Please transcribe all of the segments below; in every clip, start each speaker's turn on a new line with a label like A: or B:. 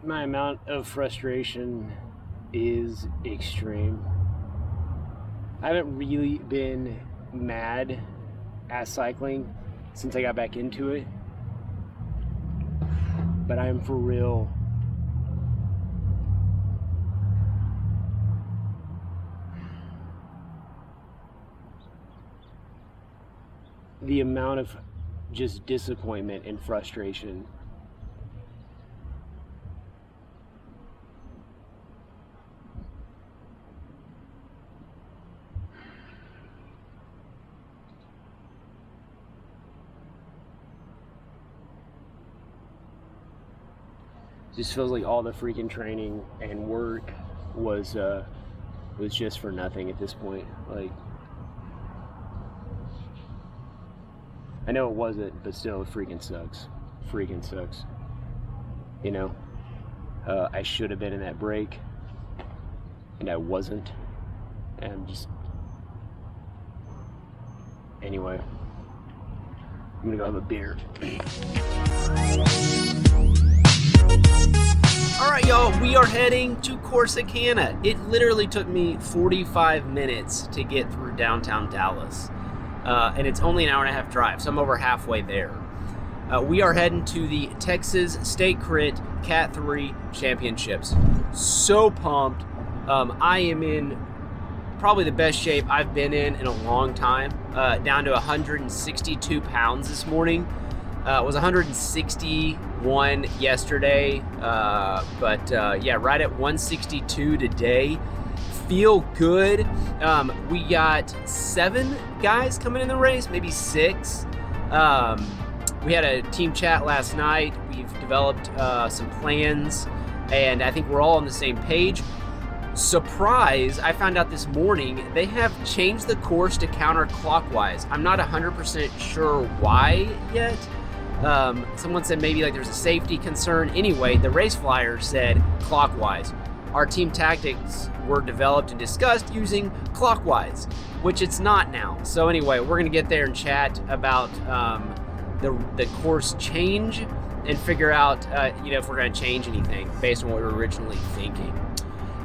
A: My amount of frustration is extreme. I haven't really been mad at cycling since I got back into it, but I am for real the amount of just disappointment and frustration just feels like all the freaking training and work was just for nothing at this point. Like, I know it wasn't, but still, it freaking sucks. Freaking sucks. You know, I should have been in that break, and I wasn't. And I'm just. Anyway, I'm gonna go have a beer.
B: All right, y'all, we are heading to Corsicana. It literally took me 45 minutes to get through downtown Dallas. And it's only an hour and a half drive, so I'm over halfway there. We are heading to the Texas State Crit Cat 3 Championships. So pumped. I am in probably the best shape I've been in a long time. Down to 162 pounds this morning. It was 161 yesterday, but right at 162 today. Feel good. We got 7 guys coming in the race, maybe 6. We had a team chat last night. We've developed some plans, and I think we're all on the same page. Surprise, I found out this morning they have changed the course to counterclockwise. I'm not 100% sure why yet. Someone said maybe like there's a safety concern. Anyway, the race flyer said clockwise. Our team tactics were developed and discussed using clockwise, which it's not now. So anyway, we're gonna get there and chat about the course change and figure out if we're gonna change anything based on what we were originally thinking.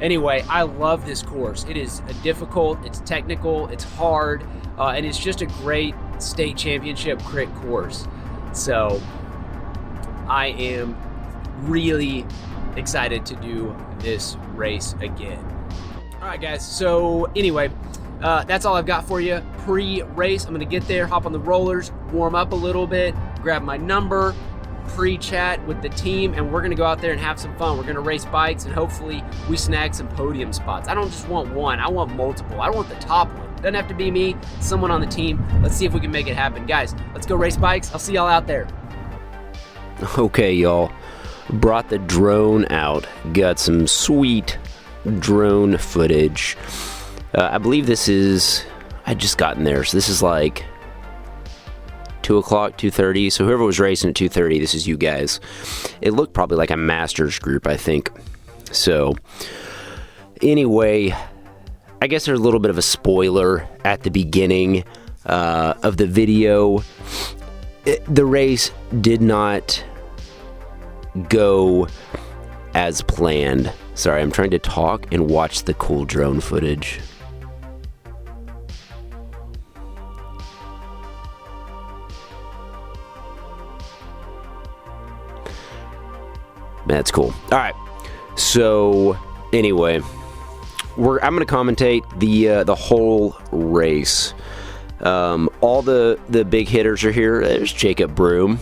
B: Anyway, I love this course. It is difficult, it's technical, it's hard, and it's just a great state championship crit course. So I am really excited to do this race again. All right, guys. So anyway, that's all I've got for you pre-race. I'm going to get there, hop on the rollers, warm up a little bit, grab my number, pre-chat with the team, and we're going to go out there and have some fun. We're going to race bikes, and hopefully we snag some podium spots. I don't just want one. I want multiple. I want the top one. Doesn't have to be me, someone on the team. Let's see if we can make it happen. Guys, let's go race bikes. I'll see y'all out there.
C: Okay, y'all. Brought the drone out. Got some sweet drone footage. I believe this is... I just gotten there, so this is like 2 o'clock, 2:30. So whoever was racing at 2:30, this is you guys. It looked probably like a master's group, I think. So, anyway... I guess there's a little bit of a spoiler at the beginning of the video. The race did not go as planned. Sorry, I'm trying to talk and watch the cool drone footage. That's cool. All right. So, anyway... I'm going to commentate the whole race. All the big hitters are here. There's Jacob Broom,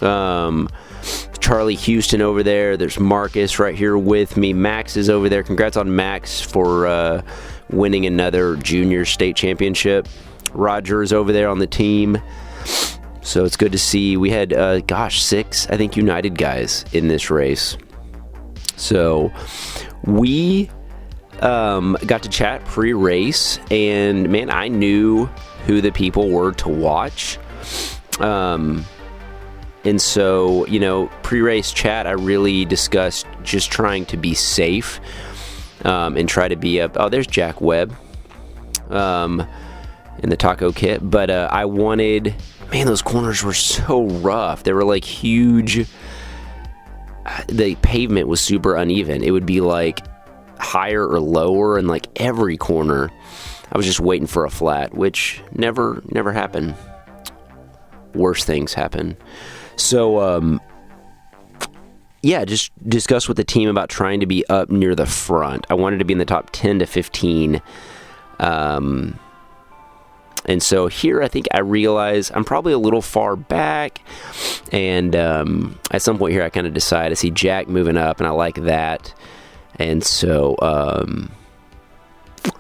C: Charlie Houston over there. There's Marcus right here with me. Max is over there. Congrats on Max for winning another junior state championship. Roger is over there on the team. So it's good to see. We had 6 I think United guys in this race. So we got to chat pre-race, and man, I knew who the people were to watch. And so, pre-race chat, I really discussed just trying to be safe and try to be up. Oh, there's Jack Webb in the taco kit. But I wanted, man, those corners were so rough. They were like huge the pavement was super uneven. It would be like higher or lower in like every corner. I was just waiting for a flat, which never happened. Worse things happen. So, yeah, just discuss with the team about trying to be up near the front. I wanted to be in the top 10 to 15. And so here I think I realize I'm probably a little far back. And at some point here I kind of decide I see Jack moving up, and I like that. And so,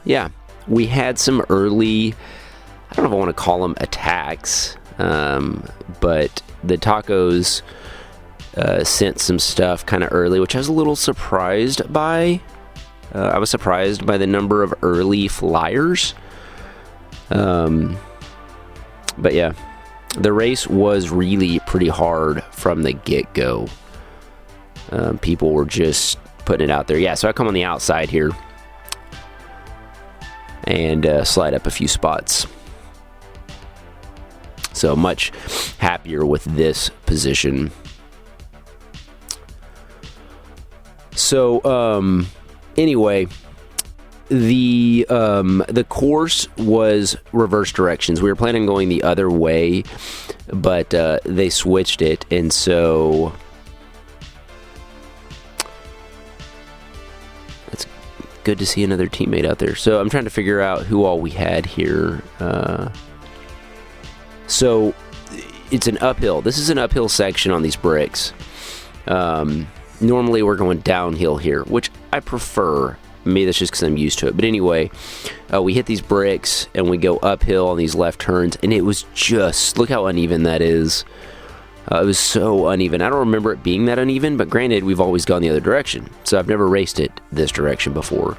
C: yeah, we had some early, I don't know if I want to call them attacks, but the Tacos sent some stuff kind of early, which I was a little surprised by. I was surprised by the number of early flyers. But yeah, the race was really pretty hard from the get-go. People were just putting it out there. Yeah, so I come on the outside here and slide up a few spots. So much happier with this position. So anyway, the course was reverse directions. We were planning on going the other way, but they switched it, and so it's good to see another teammate out there. So I'm trying to figure out who all we had here. So it's an uphill. This is an uphill section on these bricks. Normally we're going downhill here, which I prefer. Maybe that's just because I'm used to it. But anyway, we hit these bricks and we go uphill on these left turns, and it was just, look how uneven that is. It was so uneven. I don't remember it being that uneven, but granted, we've always gone the other direction, so I've never raced it this direction before.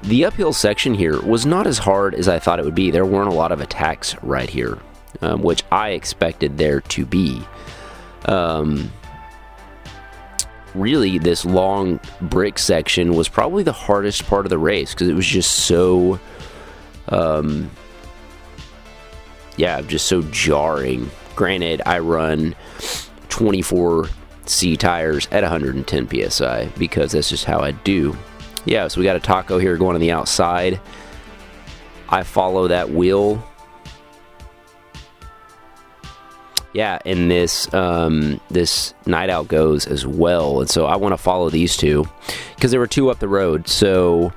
C: The uphill section here was not as hard as I thought it would be. There weren't a lot of attacks right here, which I expected there to be. Really, this long brick section was probably the hardest part of the race because it was just so, just so jarring. Granted, I run 24C tires at 110 PSI because that's just how I do. Yeah, so we got a taco here going on the outside. I follow that wheel. Yeah, and this Night Out goes as well, and so I want to follow these two because there were two up the road. So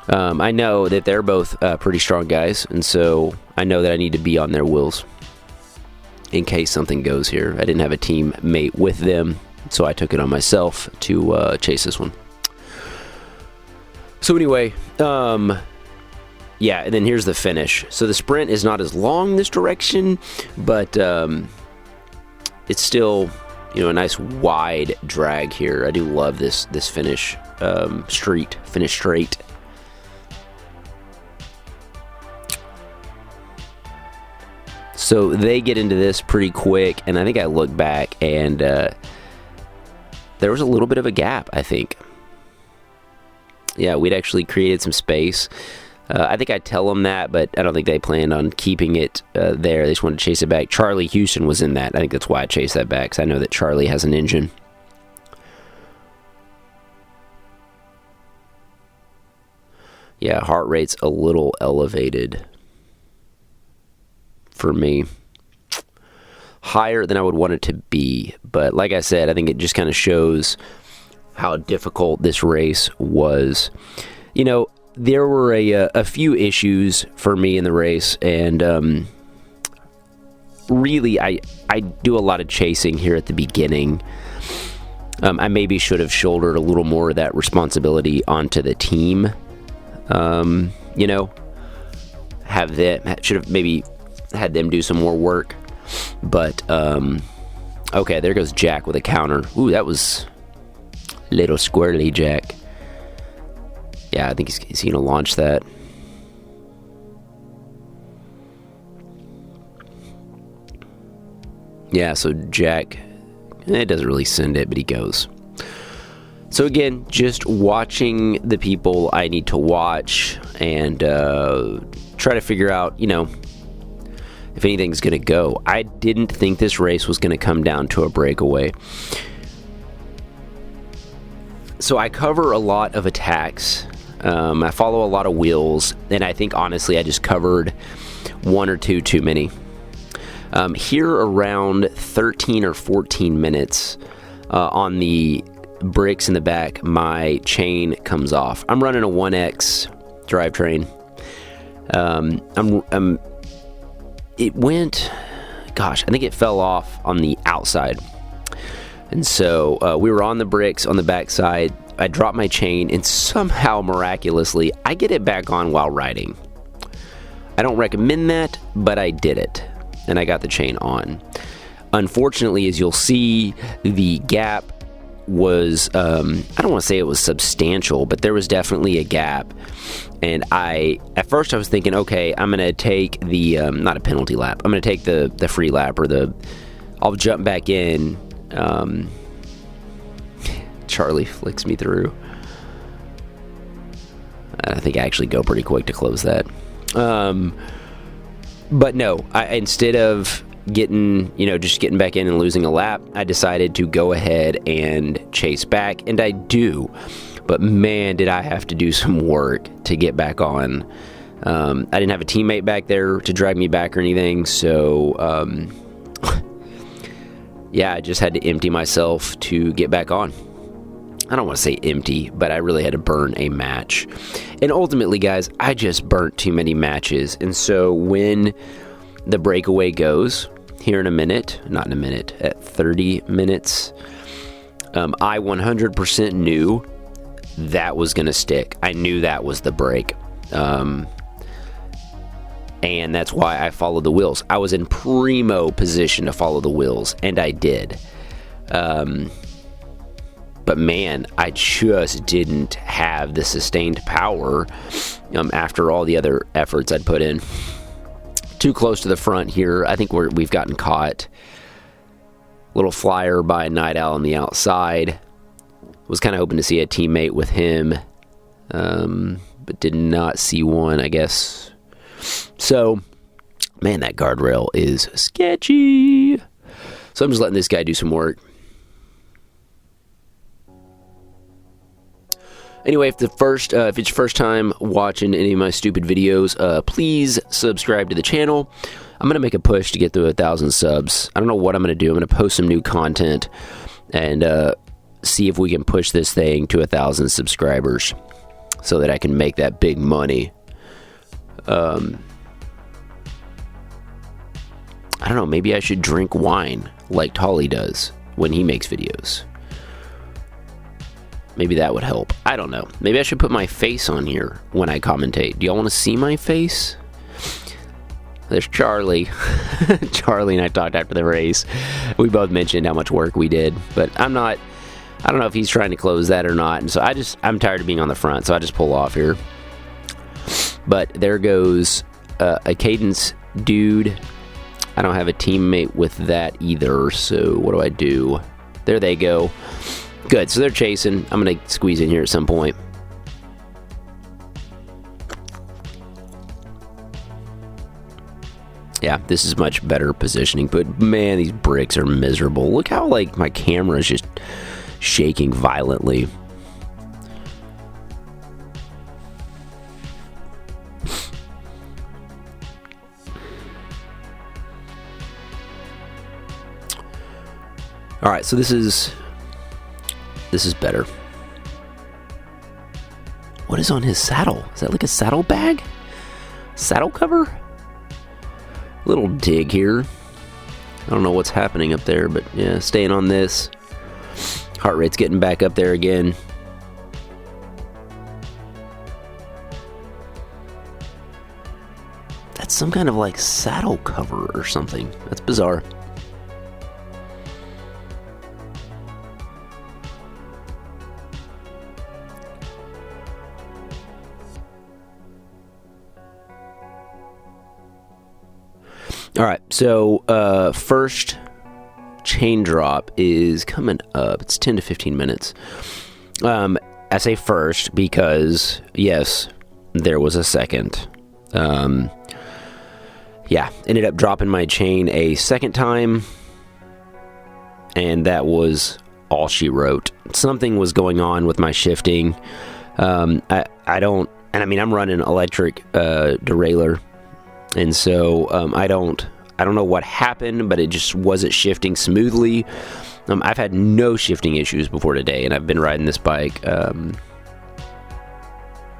C: I know that they're both pretty strong guys, and so I know that I need to be on their wheels in case something goes here. I didn't have a teammate with them, so I took it on myself to chase this one. So anyway, yeah, and then here's the finish. So the sprint is not as long this direction, but it's still, a nice wide drag here. I do love this finish finish straight. So they get into this pretty quick, and I think I look back, and there was a little bit of a gap, I think. Yeah, we'd actually created some space. I think I tell them that, but I don't think they planned on keeping it there. They just wanted to chase it back. Charlie Houston was in that. I think that's why I chased that back, because I know that Charlie has an engine. Yeah, heart rate's a little elevated for me. Higher than I would want it to be. But like I said, I think it just kind of shows how difficult this race was. There were a few issues for me in the race, and really, I do a lot of chasing here at the beginning. I maybe should have shouldered a little more of that responsibility onto the team. Should have maybe had them do some more work. But okay, there goes Jack with a counter. Ooh, that was little squirrely Jack. Yeah, I think he's going to launch that. Yeah, so Jack, it doesn't really send it, but he goes. So again, just watching the people I need to watch and try to figure out, if anything's going to go. I didn't think this race was going to come down to a breakaway. So I cover a lot of attacks. I follow a lot of wheels, and I think honestly I just covered one or two too many. Here around 13 or 14 minutes on the bricks in the back, my chain comes off. I'm running a 1X drivetrain. It went, gosh, I think it fell off on the outside. And so we were on the bricks on the backside. I dropped my chain, and somehow, miraculously, I get it back on while riding. I don't recommend that, but I did it, and I got the chain on. Unfortunately, as you'll see, the gap was, I don't want to say it was substantial, but there was definitely a gap. And at first I was thinking, okay, I'm going to take the, not a penalty lap, I'm going to take the free lap, or I'll jump back in. Charlie flicks me through. I think I actually go pretty quick to close that. But no, instead of just getting back in and losing a lap, I decided to go ahead and chase back, and I do. But man, did I have to do some work to get back on. I didn't have a teammate back there to drag me back or anything, so yeah, I just had to empty myself to get back on. I don't want to say empty, but I really had to burn a match. And ultimately, guys, I just burnt too many matches. And so when the breakaway goes here in a minute, not in a minute, at 30 minutes, I 100% knew that was going to stick. I knew that was the break. And that's why I followed the wheels. I was in primo position to follow the wheels, and I did. But man, I just didn't have the sustained power after all the other efforts I'd put in. Too close to the front here. I think we've gotten caught. Little flyer by Night Owl on the outside. Was kind of hoping to see a teammate with him, but did not see one, I guess. So, man, that guardrail is sketchy. So I'm just letting this guy do some work. Anyway, if it's your first time watching any of my stupid videos, please subscribe to the channel. I'm going to make a push to get to 1,000 subs. I don't know what I'm going to do. I'm going to post some new content and see if we can push this thing to 1,000 subscribers so that I can make that big money. I don't know, maybe I should drink wine like Tolly does when he makes videos. Maybe that would help. I don't know. Maybe I should put my face on here when I commentate. Do y'all want to see my face? There's Charlie. Charlie and I talked after the race. We both mentioned how much work we did, but I don't know if he's trying to close that or not. And so I'm tired of being on the front, so I just pull off here. But there goes a Cadence dude. I don't have a teammate with that either, so what do I do? There they go. Good, so they're chasing. I'm going to squeeze in here at some point. Yeah, this is much better positioning, but man, these bricks are miserable. Look how, my camera is just shaking violently. All right, so this is better. What is on his saddle? Is that like a saddle bag? Saddle cover? Little dig here. I don't know what's happening up there, but yeah, staying on this. Heart rate's getting back up there again. That's some kind of saddle cover or something. That's bizarre. All right, so first chain drop is coming up. It's 10 to 15 minutes. I say first because, yes, there was a second. Yeah, ended up dropping my chain a second time, and that was all she wrote. Something was going on with my shifting. I don't, and I mean, I'm running electric derailleur, and so I don't know what happened, but it just wasn't shifting smoothly. I've had no shifting issues before today, and I've been riding this bike, I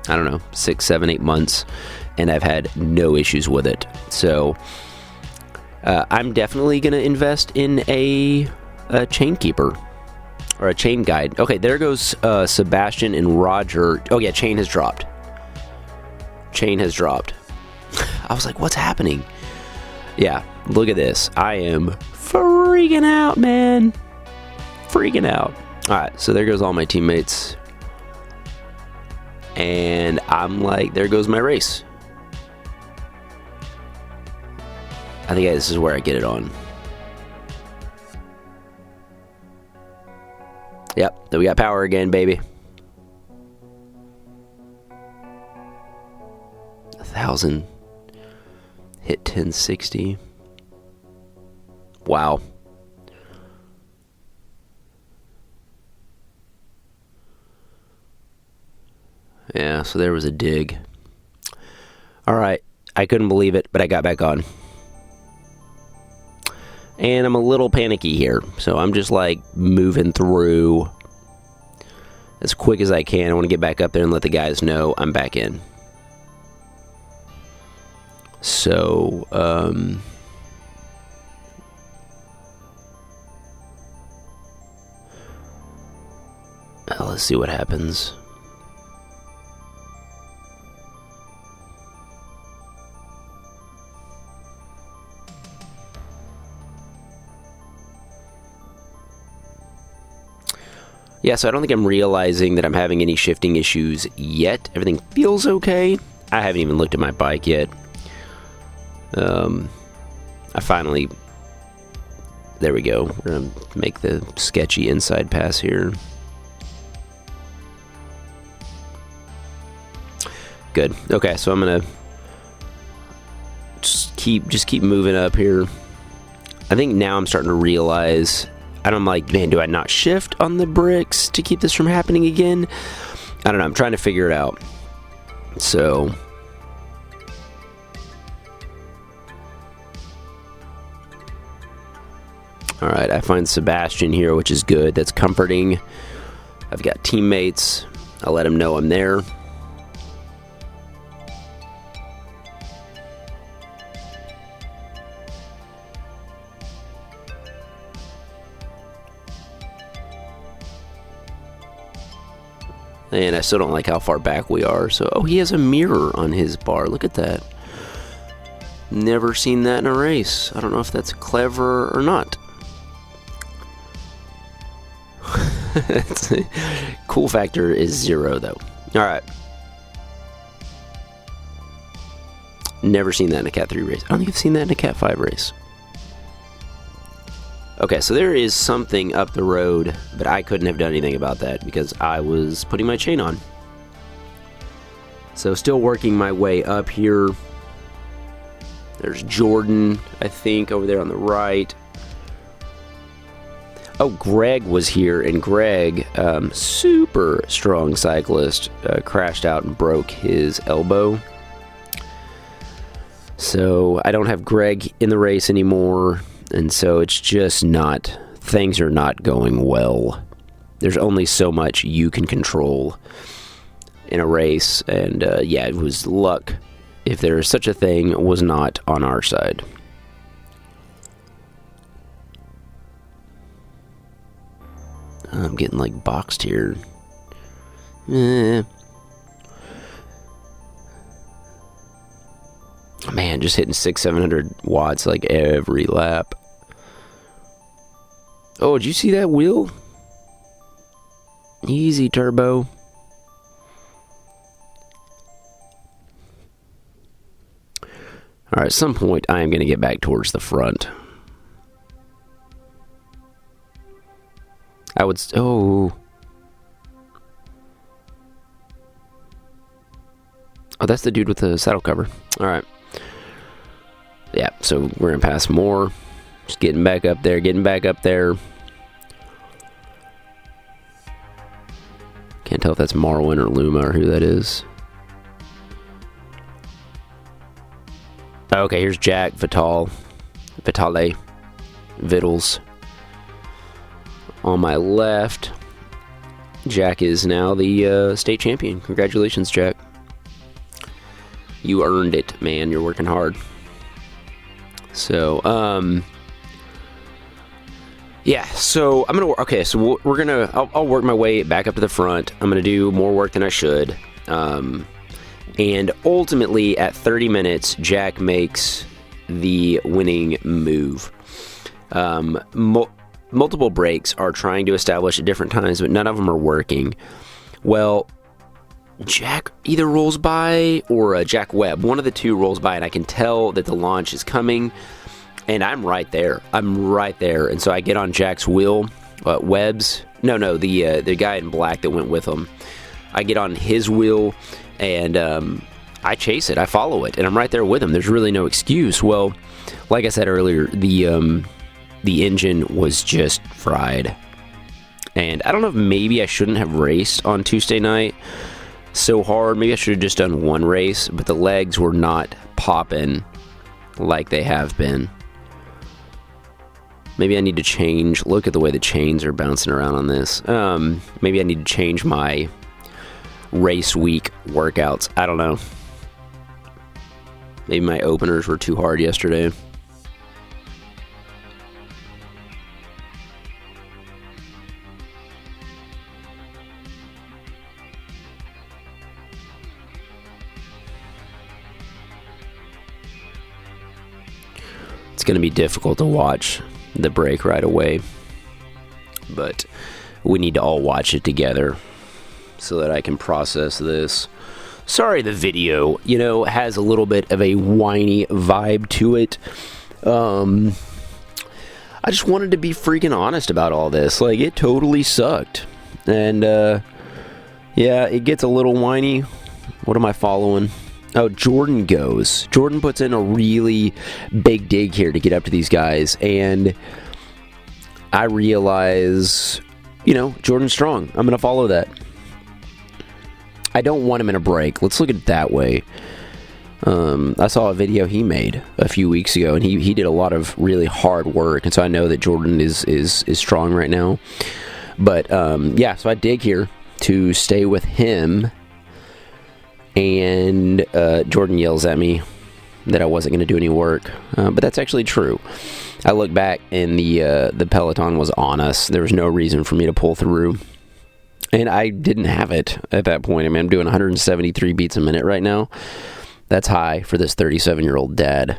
C: don't know, 6, 7, 8 months, and I've had no issues with it. So I'm definitely going to invest in a chain keeper or a chain guide. Okay, there goes Sebastian and Roger. Oh yeah, chain has dropped. Chain has dropped. I was like, what's happening? Yeah, look at this. I am freaking out, man. Freaking out. All right, so there goes all my teammates. And I'm like, there goes my race. I think this is where I get it on. Yep, then we got power again, baby. 1,000. Hit 1060. Wow. Yeah, so there was a dig. Alright, I couldn't believe it, but I got back on. And I'm a little panicky here, so I'm just like moving through as quick as I can. I want to get back up there and let the guys know I'm back in. So, let's see what happens. Yeah, so I don't think I'm realizing that I'm having any shifting issues yet. Everything feels okay. I haven't even looked at my bike yet. I finally... There we go. We're going to make the sketchy inside pass here. Good. Okay, so I'm going to just keep moving up here. I think now I'm starting to realize... And I'm like, man, do I not shift on the bricks to keep this from happening again? I don't know. I'm trying to figure it out. So... Alright, I find Sebastian here, which is good. That's comforting. I've got teammates. I'll let them know I'm there. And I still don't like how far back we are. So, oh, he has a mirror on his bar. Look at that. Never seen that in a race. I don't know if that's clever or not. Cool factor is 0, though. Alright. Never seen that in a Cat 3 race. I don't think I've seen that in a Cat 5 race. Okay, so there is something up the road, but I couldn't have done anything about that because I was putting my chain on. So still working my way up here. There's Jordan, I think, over there on the right. Oh, Greg was here, and Greg, super strong cyclist, crashed out and broke his elbow. So I don't have Greg in the race anymore. And so it's just not, things are not going well. There's only so much you can control in a race. And yeah, it was luck, if there is such a thing, was not on our side. I'm getting like boxed here. Man, just hitting 600-700 watts like every lap. Oh, did you see that wheel? Easy, turbo. Alright, at some point I am going to get back towards the front. I would... Oh, that's the dude with the saddle cover. Alright. Yeah, so we're going to pass more. Just getting back up there, getting back up there. Can't tell if that's Marwin or Luma or who that is. Okay, here's Jack, Vitale, Vittles. On my left, Jack is now the state champion. Congratulations, Jack. You earned it, man. You're working hard. So, yeah, so I'm gonna, okay, so we're gonna, I'll work my way back up to the front. I'm gonna do more work than I should. And ultimately, at 30 minutes, Jack makes the winning move. Multiple breaks are trying to establish at different times, but none of them are working. Well, Jack either rolls by or Jack Webb. One of the two rolls by, and I can tell that the launch is coming, and I'm right there. And so I get on Jack's wheel, Webb's. No, the guy in black that went with him. I get on his wheel, and I chase it. I follow it, and I'm right there with him. There's really no excuse. Well, like I said earlier, the engine was just fried. And I don't know if maybe I shouldn't have raced on Tuesday night so hard. Maybe I should have just done one race, but the legs were not popping like they have been. Maybe I need to change. Look at the way the chains are bouncing around on this. Maybe I need to change my race week workouts. I don't know. Maybe my openers were too hard yesterday. It's going to be difficult to watch the break right away, but we need to all watch it together so that I can process this. Sorry the video, has a little bit of a whiny vibe to it. I just wanted to be freaking honest about all this. Like, it totally sucked. And, yeah, it gets a little whiny. What am I following? Oh, Jordan goes. Jordan puts in a really big dig here to get up to these guys. And I realize, Jordan's strong. I'm going to follow that. I don't want him in a break. Let's look at it that way. I saw a video he made a few weeks ago, and he did a lot of really hard work. And so I know that Jordan is strong right now. But, yeah, so I dig here to stay with him. And Jordan yells at me that I wasn't going to do any work, but that's actually true. I look back, and the peloton was on us. There was no reason for me to pull through, and I didn't have it at that point. I mean, I'm doing 173 beats a minute right now. That's high for this 37-year-old dad.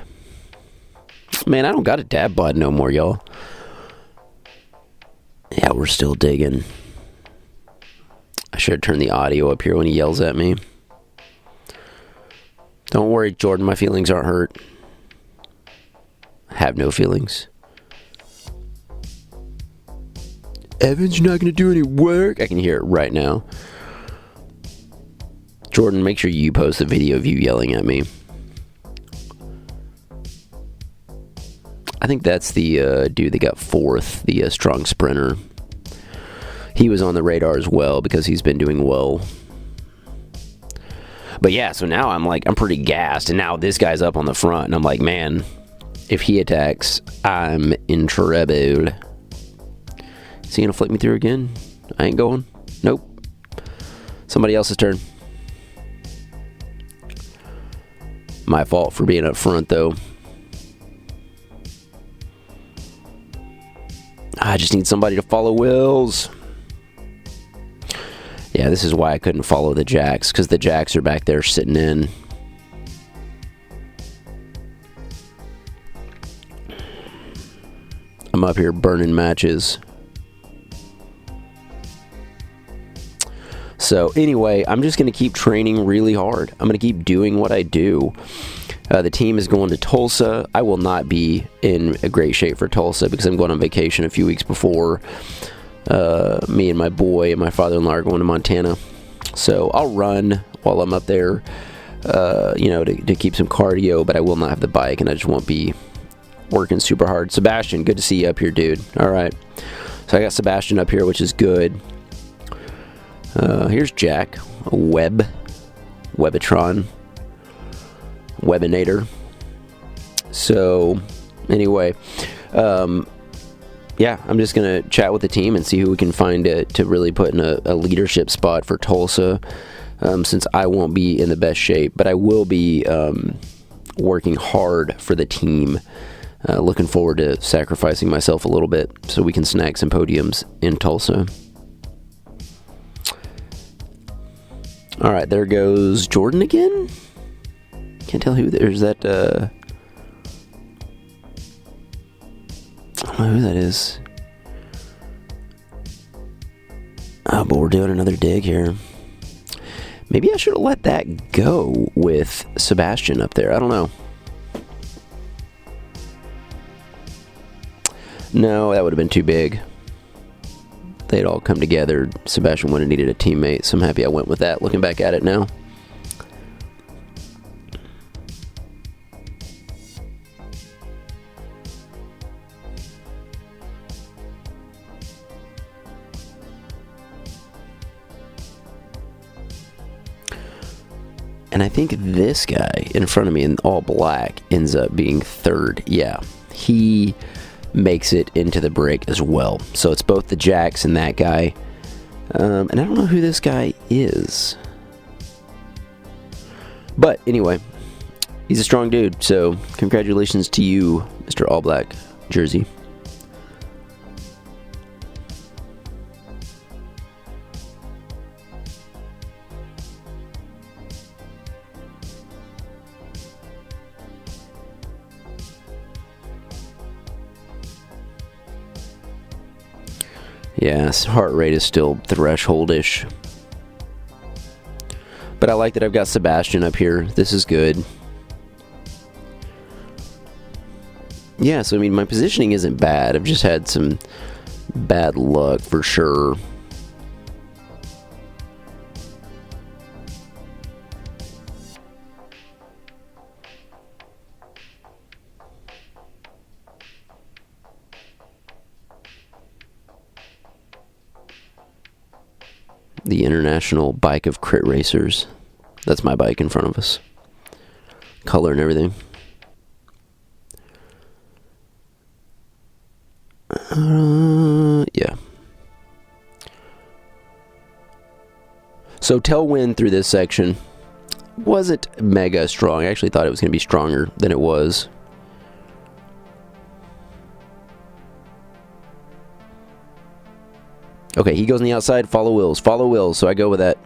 C: Man, I don't got a dad bod no more, y'all. Yeah, we're still digging. I should turn the audio up here when he yells at me. Don't worry, Jordan, my feelings aren't hurt. I have no feelings. Evans, you're not going to do any work? I can hear it right now. Jordan, make sure you post a video of you yelling at me. I think that's the dude that got fourth, the strong sprinter. He was on the radar as well because he's been doing well. But yeah, so now I'm pretty gassed, and now this guy's up on the front, and I'm like, man, if he attacks, I'm in trouble. Is he gonna flick me through again? I ain't going. Nope. Somebody else's turn. My fault for being up front, though. I just need somebody to follow Wills. Yeah, this is why I couldn't follow the Jacks, because the Jacks are back there sitting in. I'm up here burning matches. So anyway, I'm just going to keep training really hard. I'm going to keep doing what I do. The team is going to Tulsa. I will not be in a great shape for Tulsa because I'm going on vacation a few weeks before. Me and my boy and my father-in-law are going to Montana. So I'll run while I'm up there, to keep some cardio, but I will not have the bike, and I just won't be working super hard. Sebastian, good to see you up here, dude. All right. So I got Sebastian up here, which is good. Here's Jack, a Webitron, Webinator. So, anyway, yeah, I'm just going to chat with the team and see who we can find to really put in a leadership spot for Tulsa, since I won't be in the best shape, but I will be working hard for the team. Looking forward to sacrificing myself a little bit so we can snag some podiums in Tulsa. All right, there goes Jordan again. Can't tell who there's that. I don't know who that is. Oh, but we're doing another dig here. Maybe I should have let that go with Sebastian up there. I don't know. No, that would have been too big. They'd all come together. Sebastian would have needed a teammate, so I'm happy I went with that, looking back at it now. And I think this guy in front of me in all black ends up being third. Yeah, he makes it into the break as well. So it's both the Jacks and that guy. And I don't know who this guy is. But anyway, he's a strong dude. So congratulations to you, Mr. All Black Jersey. Yeah, heart rate is still threshold-ish. But I like that I've got Sebastian up here. This is good. Yeah, so I mean, my positioning isn't bad. I've just had some bad luck for sure. The International Bike of Crit Racers. That's my bike in front of us. Color and everything. Yeah. So tailwind through this section wasn't mega strong. I actually thought it was going to be stronger than it was. Okay, he goes on the outside, follow Wills, so I go with that.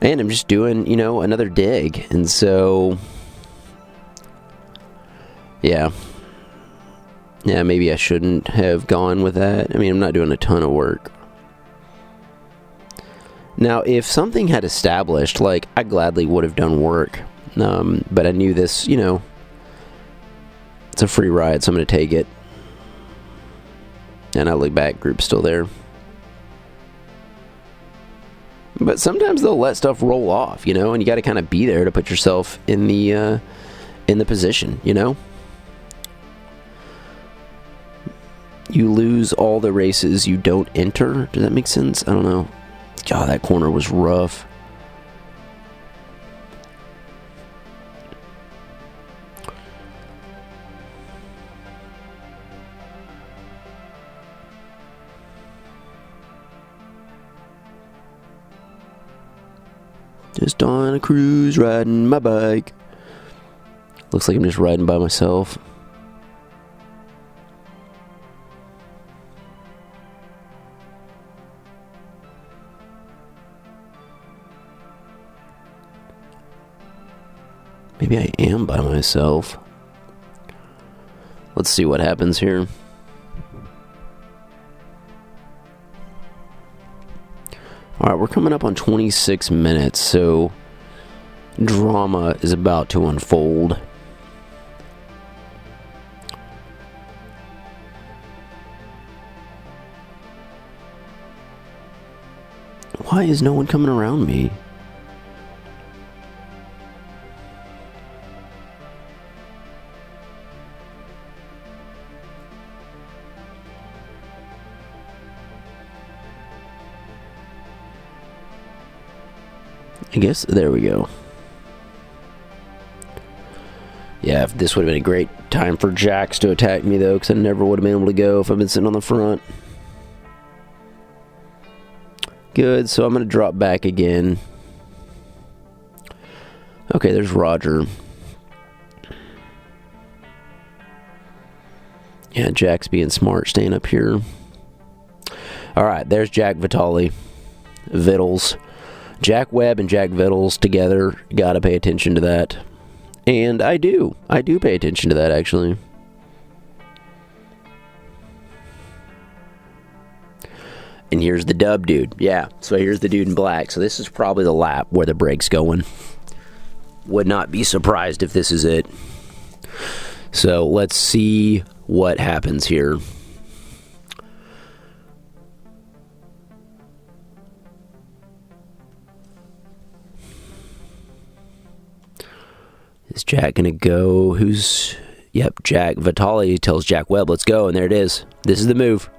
C: And I'm just doing, another dig, and so, yeah, maybe I shouldn't have gone with that. I mean, I'm not doing a ton of work. Now, if something had established, like, I gladly would have done work, but I knew this, it's a free ride, so I'm going to take it. And I look back, group's still there. But sometimes they'll let stuff roll off, and you got to kind of be there to put yourself in the position, You lose all the races you don't enter. Does that make sense? I don't know. God, that corner was rough. Just on a cruise, riding my bike. Looks like I'm just riding by myself. Maybe I am by myself. Let's see what happens here. Alright, we're coming up on 26 minutes, so drama is about to unfold. Why is no one coming around me? I guess, there we go. Yeah, if this would have been a great time for Jax to attack me, though, because I never would have been able to go if I'd been sitting on the front. Good, so I'm going to drop back again. Okay, there's Roger. Yeah, Jack's being smart, staying up here. Alright, there's Jack Vitale. Vittles. Jack Webb and Jack Vittles together. Gotta pay attention to that. And I do. I do pay attention to that, actually. And here's the dub dude. Yeah, so here's the dude in black. So this is probably the lap where the brake's going. Would not be surprised if this is it. So let's see what happens here. Is Jack gonna go? Yep, Jack Vitale tells Jack Webb, let's go, and there it is. This is the move.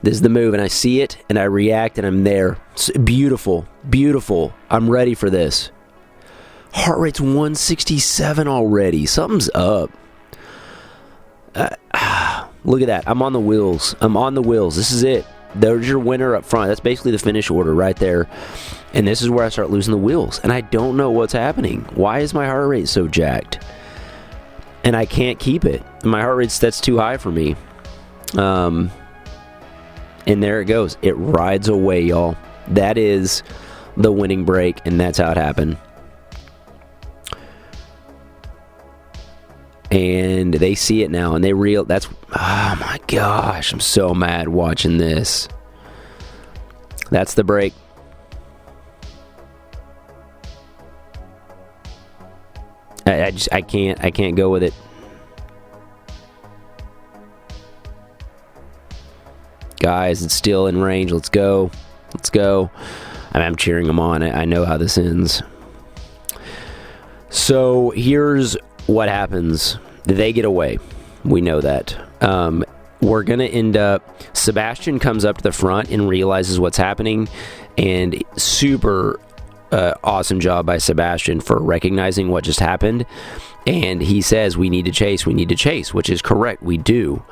C: This is the move, and I see it, and I react, and I'm there. It's beautiful, beautiful. I'm ready for this. Heart rate's 167 already. Something's up. Look at that. I'm on the wheels. I'm on the wheels. This is it. There's your winner up front. That's basically the finish order right there. And this is where I start losing the wheels. And I don't know what's happening. Why is my heart rate so jacked? And I can't keep it. My heart rate's, that's too high for me. And there it goes. It rides away, y'all. That is the winning break, and that's how it happened. And they see it now, and they that's, oh my gosh, I'm so mad watching this. That's the break. I can't go with it. Guys, it's still in range. Let's go. Let's go. I'm cheering them on. I know how this ends. So here's what happens. They get away. We know that. We're going to end up... Sebastian comes up to the front and realizes what's happening. And super awesome job by Sebastian for recognizing what just happened. And he says, we need to chase, which is correct. We do.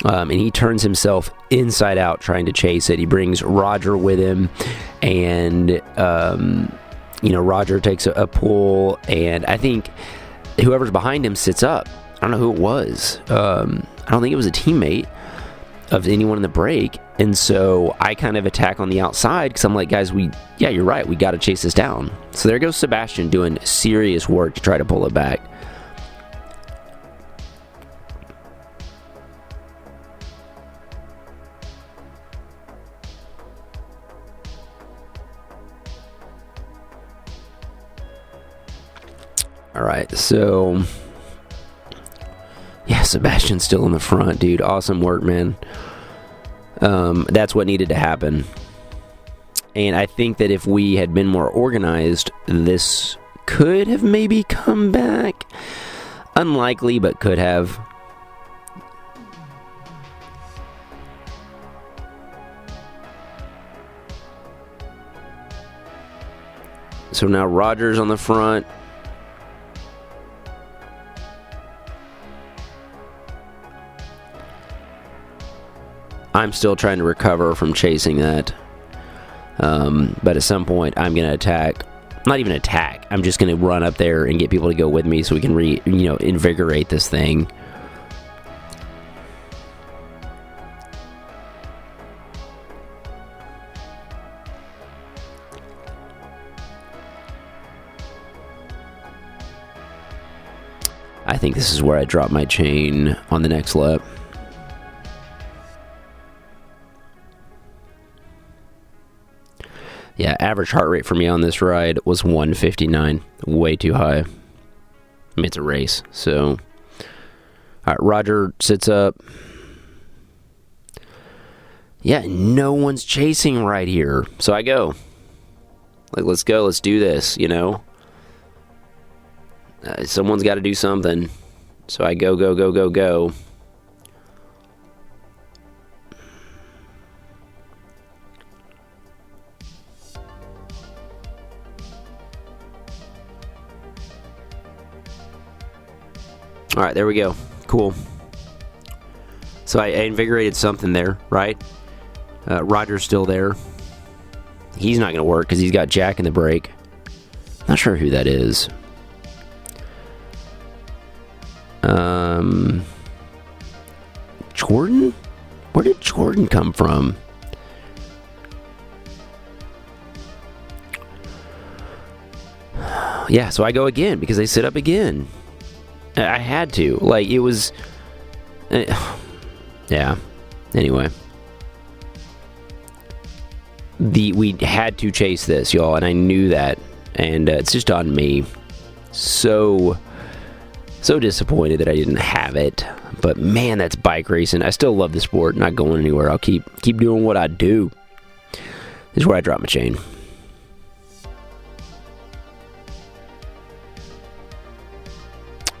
C: And he turns himself inside out trying to chase it. He brings Roger with him. And, Roger takes a pull. And I think whoever's behind him sits up. I don't know who it was. I don't think it was a teammate of anyone in the break. And so I kind of attack on the outside because I'm like, guys, you're right. We got to chase this down. So there goes Sebastian doing serious work to try to pull it back. All right, so yeah, Sebastian's still in the front, dude. Awesome work, man. That's what needed to happen. And I think that if we had been more organized, this could have maybe come back. Unlikely, but could have. So now Roger's on the front. I'm still trying to recover from chasing that. But at some point, I'm going to attack. Not even attack. I'm just going to run up there and get people to go with me so we can invigorate this thing. I think this is where I drop my chain on the next lap. Yeah, average heart rate for me on this ride was 159. Way too high. I mean, it's a race, so... Alright, Roger sits up. Yeah, no one's chasing right here. So I go. Like, let's go, let's do this, someone's got to do something. So I go. All right, there we go. Cool. So I invigorated something there, right? Roger's still there. He's not going to work because he's got Jack in the brake. Not sure who that is. Jordan? Where did Jordan come from? Yeah, so I go again because they sit up again. I had to. Like, it was... yeah. Anyway. We had to chase this, y'all, and I knew that. And it's just on me. So disappointed that I didn't have it. But man, that's bike racing. I still love the sport. Not going anywhere. I'll keep doing what I do. This is where I drop my chain.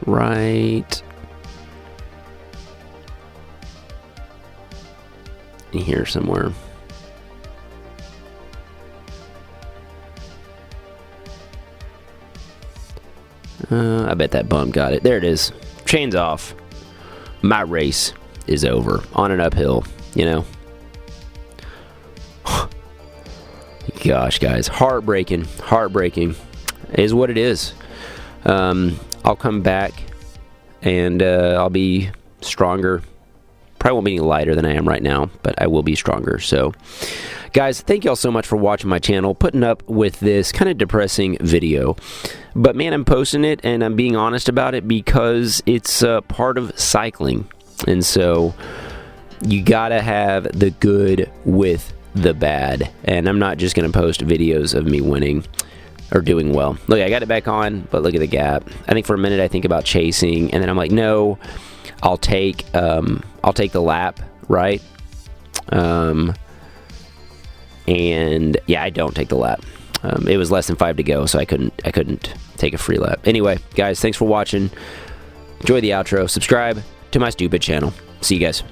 C: Right in here somewhere. I bet that bum got it. There it is. Chains off. My race is over. On an uphill, you know. Gosh, guys. Heartbreaking. Heartbreaking is what it is. I'll come back and I'll be stronger. Probably won't be any lighter than I am right now, but I will be stronger. So, guys, thank y'all so much for watching my channel, putting up with this kind of depressing video. But, man, I'm posting it, and I'm being honest about it because it's part of cycling. And so you got to have the good with the bad. And I'm not just going to post videos of me winning or doing well. Look, I got it back on, but look at the gap. I think for a minute I think about chasing, and then I'm like, no, I'll take the lap, right? And yeah, I don't take the lap. It was less than 5 to go, so I couldn't take a free lap. Anyway, guys, thanks for watching. Enjoy the outro. Subscribe to my stupid channel. See you guys.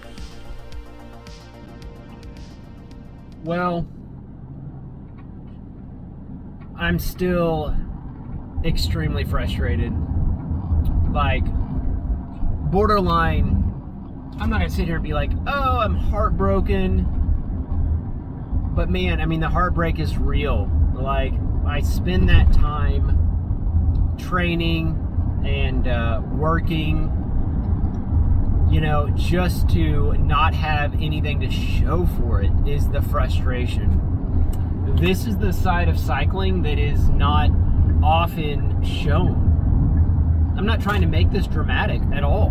B: Well, I'm still extremely frustrated. Like, borderline, I'm not gonna sit here and be like, oh, I'm heartbroken. But man, I mean, the heartbreak is real. Like, I spend that time training and working, you know, just to not have anything to show for it is the frustration. This is the side of cycling that is not often shown. I'm not trying to make this dramatic at all,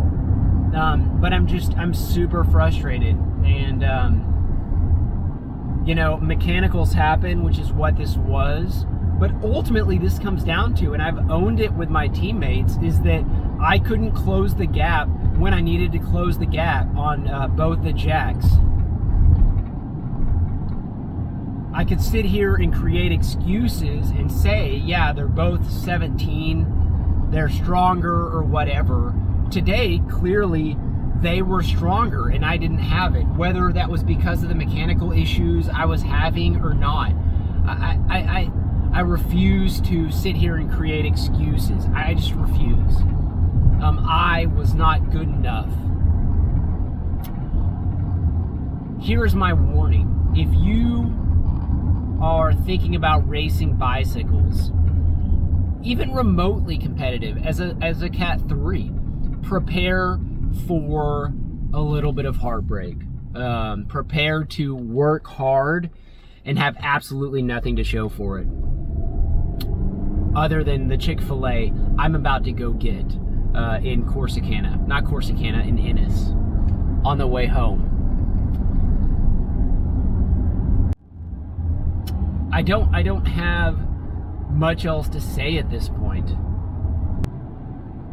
B: but I'm super frustrated. And you know, mechanicals happen, which is what this was. But ultimately, this comes down to, and I've owned it with my teammates, is that I couldn't close the gap when I needed to close the gap on both the jacks. I could sit here and create excuses and say, yeah, they're both 17, they're stronger or whatever. Today, clearly, they were stronger and I didn't have it, whether that was because of the mechanical issues I was having or not. I refuse to sit here and create excuses. I just refuse. I was not good enough. Here is my warning. If you are thinking about racing bicycles, even remotely competitive as a Cat 3, prepare for a little bit of heartbreak. Prepare to work hard and have absolutely nothing to show for it, other than the Chick-fil-A I'm about to go get in Corsicana. Not Corsicana, in Ennis, on the way home. I don't have much else to say at this point.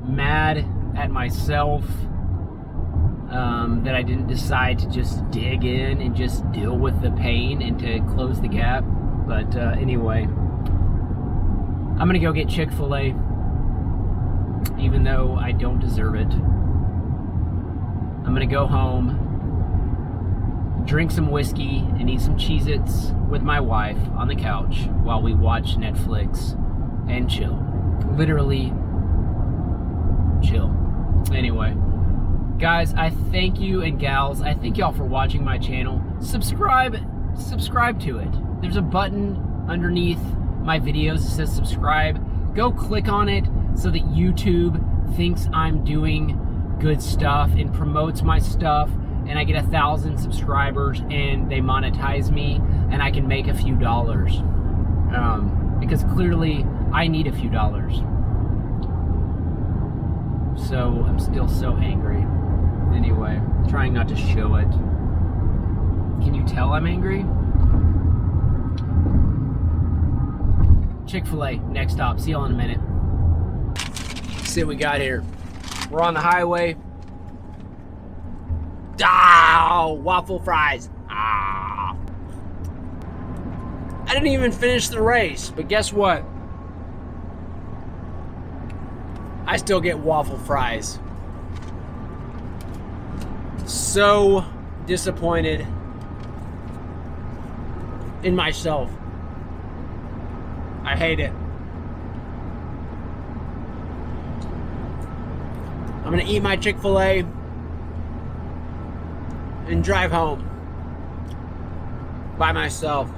B: Mad at myself that I didn't decide to just dig in and just deal with the pain and to close the gap. But anyway, I'm gonna go get Chick-fil-A, even though I don't deserve it. I'm gonna go home, drink some whiskey, and eat some Cheez-Its with my wife on the couch while we watch Netflix and chill. Literally chill. Anyway, guys, I thank you, and gals, I thank y'all for watching my channel. Subscribe to it. There's a button underneath my videos that says subscribe. Go click on it so that YouTube thinks I'm doing good stuff and promotes my stuff, and I get 1,000 subscribers and they monetize me and I can make a few dollars. Because clearly I need a few dollars. So I'm still so angry. Anyway, trying not to show it. Can you tell I'm angry? Chick-fil-A, next stop. See y'all in a minute. See what we got here. We're on the highway. Ah, waffle fries. Ah. I didn't even finish the race, but guess what? I still get waffle fries. So disappointed in myself. I hate it. I'm gonna eat my Chick-fil-A and drive home by myself.